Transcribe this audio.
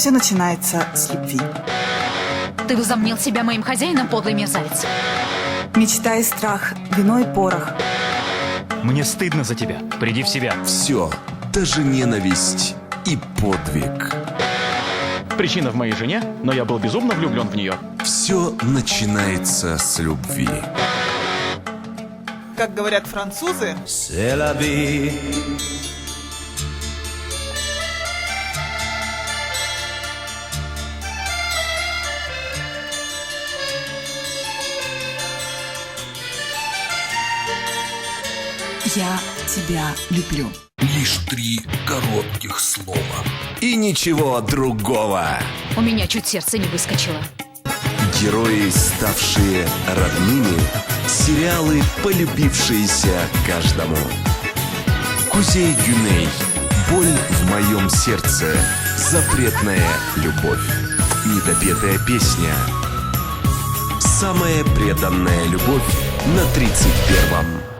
Все начинается с любви. Ты возомнил себя моим хозяином, подлый мерзавец. Мечта и страх, вино и порох. Мне стыдно за тебя. Приди в себя. Все, даже ненависть и подвиг. Причина в моей жене, но я был безумно влюблен в нее. Все начинается с любви. Как говорят французы, C'est la vie. Я тебя люблю. Лишь 3 коротких слова. И ничего другого. У меня чуть сердце не выскочило. Герои, ставшие родными. Сериалы, полюбившиеся каждому. Кузей Гюней. Боль в моем сердце. Запретная любовь. Недопетая песня. Самая преданная любовь на 31-м.